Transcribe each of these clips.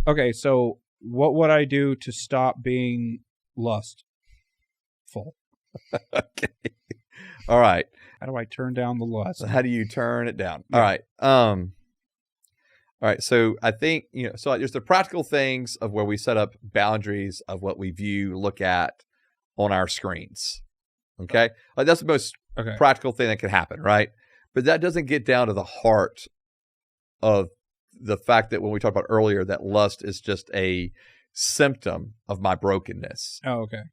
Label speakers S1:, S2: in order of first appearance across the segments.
S1: Okay, so what would I do to stop being lustful?
S2: Okay. All right.
S1: How do I turn down the lust?
S2: So how do you turn it down?
S1: Yeah.
S2: All right. All right. So I think, so there's the practical things of where we set up boundaries of what we view, look at on our screens. Okay. Like that's the most
S1: Okay.
S2: practical thing that can happen. Right. But that doesn't get down to the heart of the fact that when we talked about earlier, that lust is just a symptom of my brokenness.
S1: Oh, okay.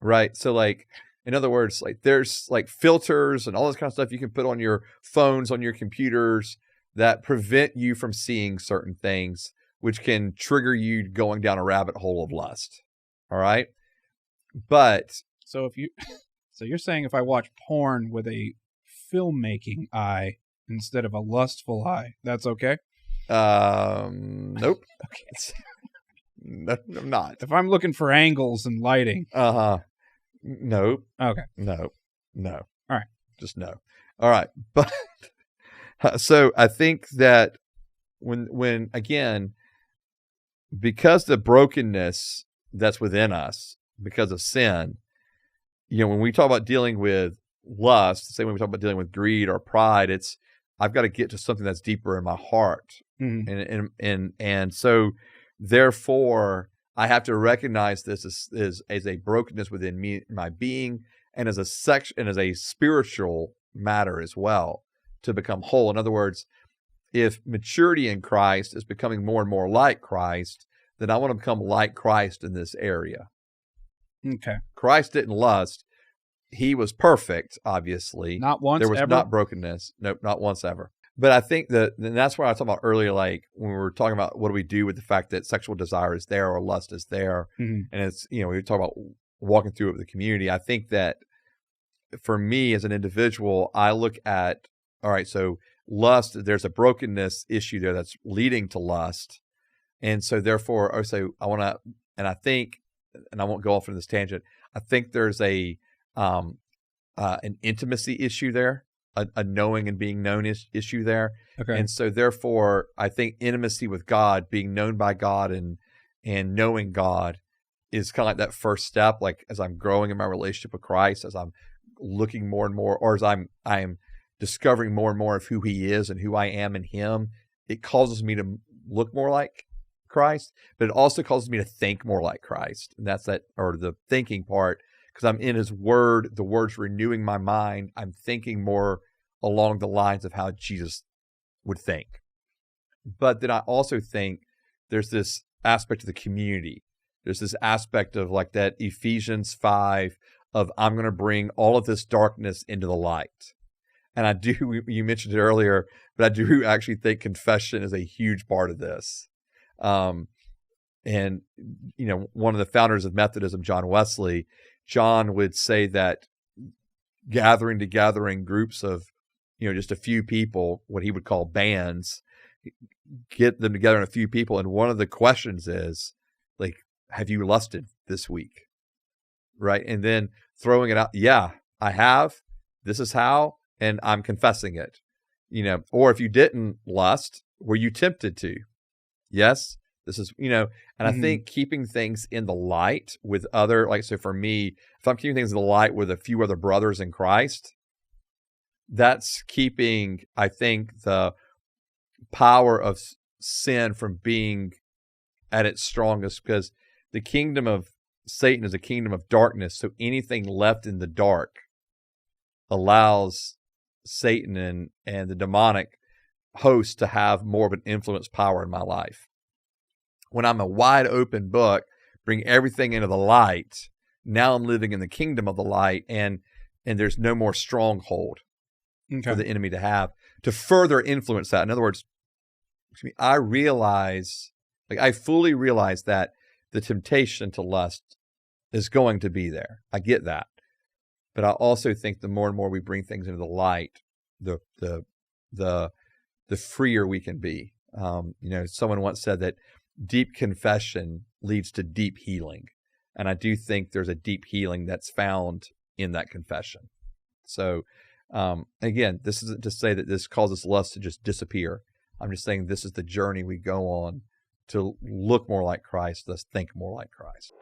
S2: Right. So like, in other words, like there's like filters and all this kind of stuff you can put on your phones, on your computers that prevent you from seeing certain things, which can trigger you going down a rabbit hole of lust. All right. But
S1: So so you're saying if I watch porn with a filmmaking eye instead of a lustful eye, that's okay?
S2: nope.
S1: Okay.
S2: No, I'm not.
S1: If I'm looking for angles and lighting.
S2: Nope.
S1: Okay.
S2: No.
S1: All right.
S2: Just no. All right. But so I think that when again, because the brokenness that's within us because of sin, when we talk about dealing with lust, say when we talk about dealing with greed or pride, it's I've got to get to something that's deeper in my heart.
S1: Mm-hmm.
S2: And so therefore I have to recognize this as a brokenness within me, my being, and as a spiritual matter as well, to become whole. In other words, if maturity in Christ is becoming more and more like Christ, then I want to become like Christ in this area.
S1: Okay.
S2: Christ didn't lust. He was perfect, obviously.
S1: Not once
S2: there was
S1: ever?
S2: not brokenness. Nope, not once ever. But I think and that's what I was talking about earlier, like when we were talking about what do we do with the fact that sexual desire is there or lust is there.
S1: Mm-hmm.
S2: And it's, we were talking about walking through it with the community. I think that for me as an individual, I look at, all right, so lust, there's a brokenness issue there that's leading to lust. And so therefore, I say I want to, and I think, and I won't go off on this tangent, I think there's an intimacy issue there, a knowing and being known issue there.
S1: Okay.
S2: And so therefore, I think intimacy with God, being known by God and knowing God is kind of like that first step. Like as I'm growing in my relationship with Christ, as I'm looking more and more, or as I'm discovering more and more of who He is and who I am in Him, it causes me to look more like Christ, but it also causes me to think more like Christ. And that's the thinking part, because I'm in His Word, the Word's renewing my mind. I'm thinking more along the lines of how Jesus would think. But then I also think there's this aspect of the community. There's this aspect of like that Ephesians 5 of I'm going to bring all of this darkness into the light. And I do, you mentioned it earlier, but I do actually think confession is a huge part of this. And, one of the founders of Methodism, John Wesley, John would say that gathering together in groups of, just a few people, what he would call bands, get them together in a few people. And one of the questions is like, have you lusted this week? Right. And then throwing it out. Yeah, I have. This is how, and I'm confessing it, or if you didn't lust, were you tempted to? Yes. This is, and mm-hmm. I think keeping things in the light with other, like, so for me, if I'm keeping things in the light with a few other brothers in Christ, that's keeping, I think, the power of sin from being at its strongest, because the kingdom of Satan is a kingdom of darkness. So anything left in the dark allows Satan and the demonic host to have more of an influence power in my life. When I'm a wide open book, bring everything into the light, now I'm living in the kingdom of the light, and there's no more stronghold for the enemy to have to further influence that. In other words, I fully realize that the temptation to lust is going to be there. I get that. But I also think the more and more we bring things into the light, the freer we can be. Someone once said that deep confession leads to deep healing. And I do think there's a deep healing that's found in that confession. So, again, this isn't to say that this causes lust to just disappear. I'm just saying this is the journey we go on to look more like Christ, thus think more like Christ.